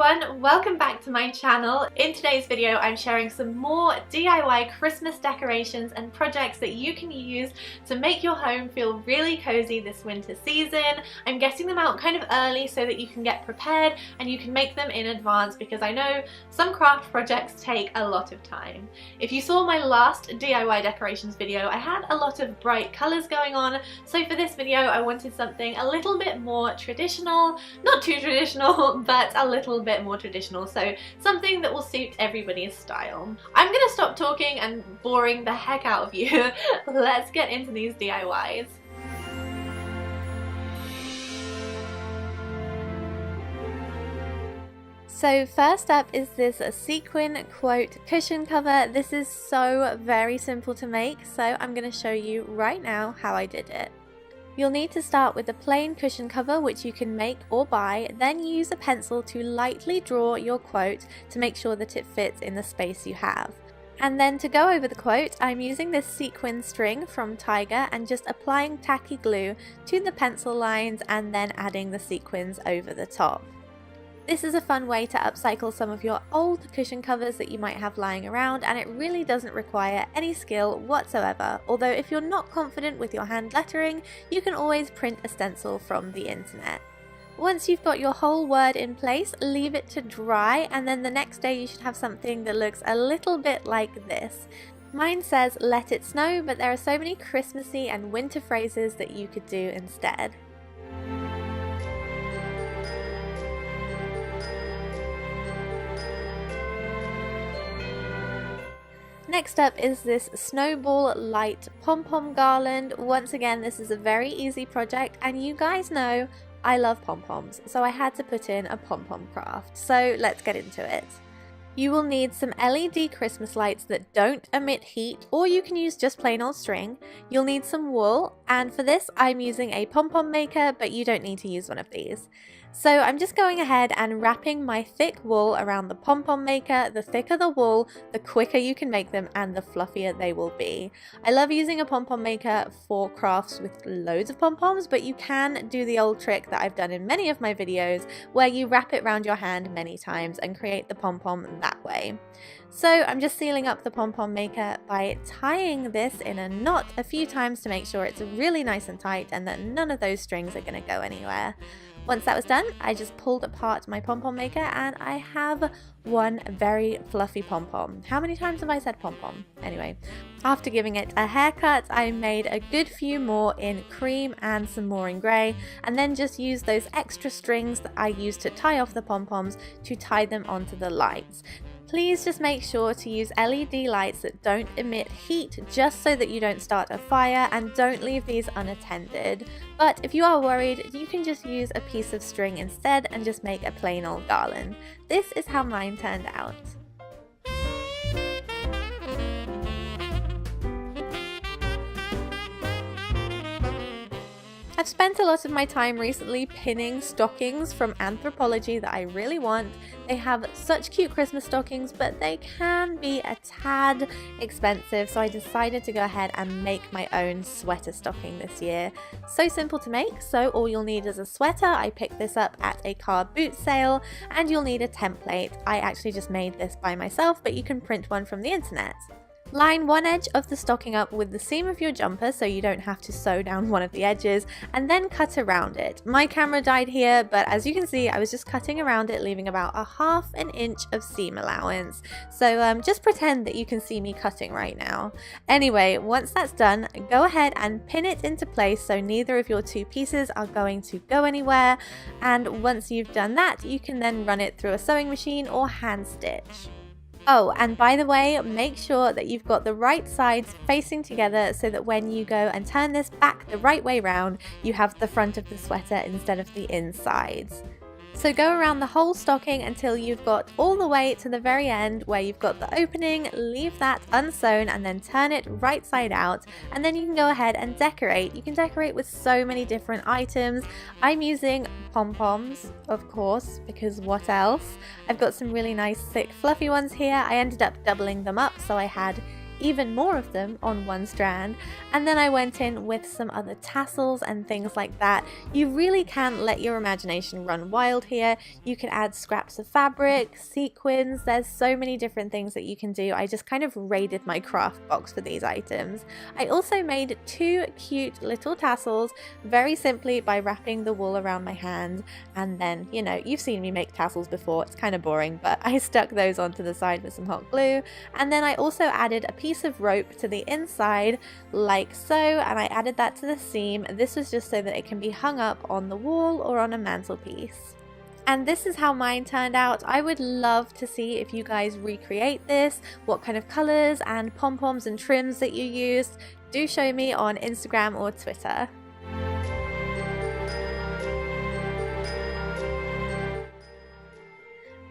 everyone, welcome back to my channel. In today's video I'm sharing some more DIY Christmas decorations and projects that you can use to make your home feel really cozy this winter season. I'm getting them out kind of early so that you can get prepared and you can make them in advance because I know some craft projects take a lot of time. If you saw my last DIY decorations video, I had a lot of bright colours going on, so for this video I wanted something a little bit more traditional, not too traditional, but a little bit more traditional, so something that will suit everybody's style. I'm gonna stop talking and boring the heck out of you. Let's get into these DIYs. So first up is this sequin quote cushion cover. This is so very simple to make, so I'm going to show you right now how I did it. You'll need to start with a plain cushion cover which you can make or buy, then use a pencil to lightly draw your quote to make sure that it fits in the space you have. And then to go over the quote, I'm using this sequin string from Tiger and just applying tacky glue to the pencil lines and then adding the sequins over the top. This is a fun way to upcycle some of your old cushion covers that you might have lying around, and it really doesn't require any skill whatsoever, although if you're not confident with your hand lettering, you can always print a stencil from the internet. Once you've got your whole word in place, leave it to dry, and then the next day you should have something that looks a little bit like this. Mine says "Let it snow," but there are so many Christmassy and winter phrases that you could do instead. Next up is this snowball light pom-pom garland. Once again, this is a very easy project, and you guys know I love pom-poms, so I had to put in a pom-pom craft. So let's get into it. You will need some LED Christmas lights that don't emit heat, or you can use just plain old string. You'll need some wool, and for this I'm using a pom-pom maker, but you don't need to use one of these. So I'm just going ahead and wrapping my thick wool around the pom-pom maker. The thicker the wool, the quicker you can make them and the fluffier they will be. I love using a pom-pom maker for crafts with loads of pom-poms, but you can do the old trick that I've done in many of my videos where you wrap it around your hand many times and create the pom-pom that way. So I'm just sealing up the pom-pom maker by tying this in a knot a few times to make sure it's really nice and tight and that none of those strings are going to go anywhere. Once that was done, I just pulled apart my pom-pom maker and I have one very fluffy pom-pom. How many times have I said pom-pom? Anyway, after giving it a haircut, I made a good few more in cream and some more in grey, and then just used those extra strings that I used to tie off the pom-poms to tie them onto the lights. Please just make sure to use LED lights that don't emit heat just so that you don't start a fire, and don't leave these unattended. But if you are worried, you can just use a piece of string instead and just make a plain old garland. This is how mine turned out. I've spent a lot of my time recently pinning stockings from Anthropologie that I really want. They have such cute Christmas stockings, but they can be a tad expensive, so I decided to go ahead and make my own sweater stocking this year. So simple to make, so all you'll need is a sweater. I picked this up at a car boot sale, and you'll need a template. I actually just made this by myself, but you can print one from the internet. Line one edge of the stocking up with the seam of your jumper so you don't have to sew down one of the edges, and then cut around it. My camera died here, but as you can see I was just cutting around it, leaving about a half an inch of seam allowance. So just pretend that you can see me cutting right now. Anyway, once that's done, go ahead and pin it into place so neither of your two pieces are going to go anywhere, and once you've done that you can then run it through a sewing machine or hand stitch. Oh, and by the way, make sure that you've got the right sides facing together so that when you go and turn this back the right way round, you have the front of the sweater instead of the insides. So go around the whole stocking until you've got all the way to the very end where you've got the opening, leave that unsewn and then turn it right side out, and then you can go ahead and decorate. You can decorate with so many different items. I'm using pom-poms, of course, because what else? I've got some really nice thick fluffy ones here. I ended up doubling them up, so I had even more of them on one strand. And then I went in with some other tassels and things like that. You really can let your imagination run wild here. You can add scraps of fabric, sequins, there's so many different things that you can do. I just kind of raided my craft box for these items. I also made 2 cute little tassels very simply by wrapping the wool around my hand, and then, you know, you've seen me make tassels before, it's kind of boring, but I stuck those onto the side with some hot glue. And then I also added a piece of rope to the inside like so, and I added that to the seam. This was just so that it can be hung up on the wall or on a mantelpiece. And this is how mine turned out. I would love to see if you guys recreate this, what kind of colours and pom-poms and trims that you used. Do show me on Instagram or Twitter.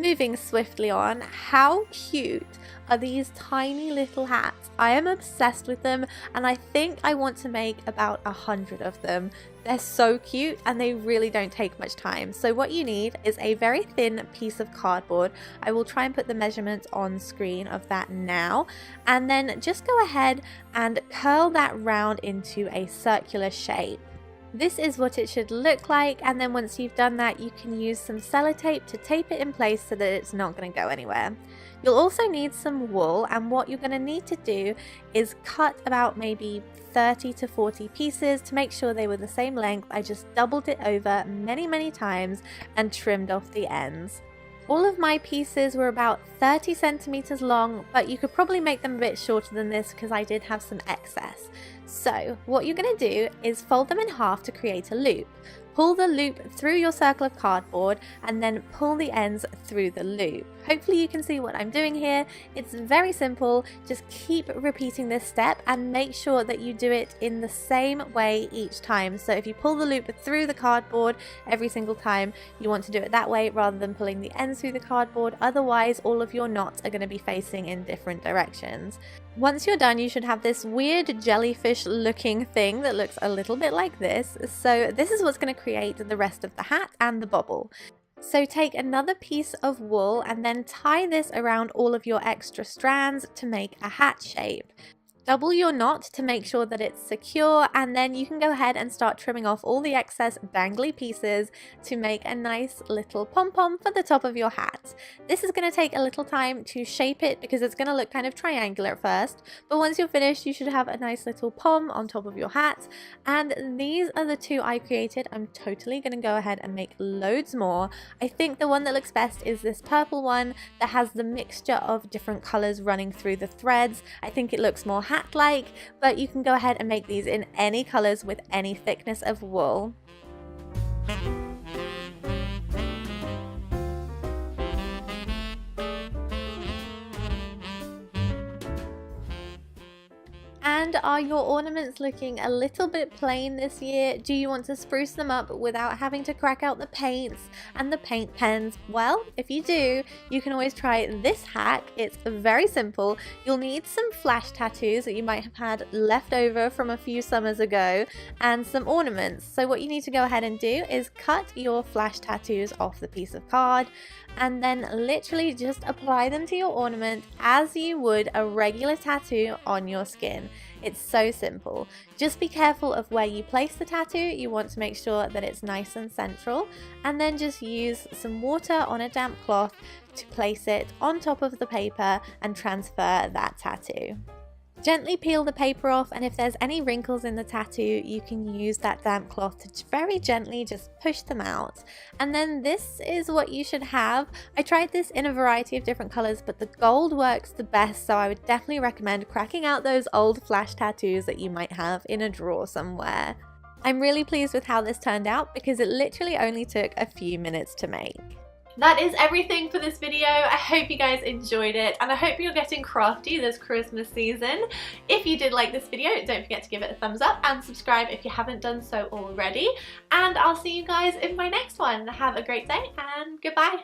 Moving swiftly on, how cute are these tiny little hats? I am obsessed with them, and I think I want to make about 100 of them. They're so cute and they really don't take much time. So what you need is a very thin piece of cardboard. I will try and put the measurements on screen of that now, and then just go ahead and curl that round into a circular shape. This is what it should look like, and then once you've done that, you can use some sellotape to tape it in place so that it's not going to go anywhere. You'll also need some wool, and what you're going to need to do is cut about maybe 30 to 40 pieces to make sure they were the same length. I just doubled it over many times and trimmed off the ends. All of my pieces were about 30 centimeters long, but you could probably make them a bit shorter than this because I did have some excess. So what you're going to do is fold them in half to create a loop. Pull the loop through your circle of cardboard and then pull the ends through the loop. Hopefully you can see what I'm doing here. It's very simple. Just keep repeating this step and make sure that you do it in the same way each time. So if you pull the loop through the cardboard every single time, you want to do it that way rather than pulling the ends through the cardboard. Otherwise, all of your knots are going to be facing in different directions. Once you're done, you should have this weird jellyfish looking thing that looks a little bit like this. So this is what's going to create the rest of the hat and the bobble. So take another piece of wool and then tie this around all of your extra strands to make a hat shape. Double your knot to make sure that it's secure, and then you can go ahead and start trimming off all the excess dangly pieces to make a nice little pom-pom for the top of your hat. This is going to take a little time to shape it because it's going to look kind of triangular at first, but once you're finished you should have a nice little pom on top of your hat. And these are the 2 I created. I'm totally going to go ahead and make loads more. I think the one that looks best is this purple one that has the mixture of different colors running through the threads. I think it looks more hat-like, but you can go ahead and make these in any colors with any thickness of wool. And are your ornaments looking a little bit plain this year? Do you want to spruce them up without having to crack out the paints and the paint pens? Well, if you do, you can always try this hack. It's very simple. You'll need some flash tattoos that you might have had left over from a few summers ago and some ornaments. So what you need to go ahead and do is cut your flash tattoos off the piece of card and then literally just apply them to your ornament as you would a regular tattoo on your skin. It's so simple. Just be careful of where you place the tattoo. You want to make sure that it's nice and central, and then just use some water on a damp cloth to place it on top of the paper and transfer that tattoo. Gently peel the paper off, and if there's any wrinkles in the tattoo, you can use that damp cloth to very gently just push them out. And then this is what you should have. I tried this in a variety of different colors, but the gold works the best, so I would definitely recommend cracking out those old flash tattoos that you might have in a drawer somewhere. I'm really pleased with how this turned out because it literally only took a few minutes to make. That is everything for this video. I hope you guys enjoyed it, and I hope you're getting crafty this Christmas season. If you did like this video, don't forget to give it a thumbs up and subscribe if you haven't done so already. And I'll see you guys in my next one. Have a great day and goodbye.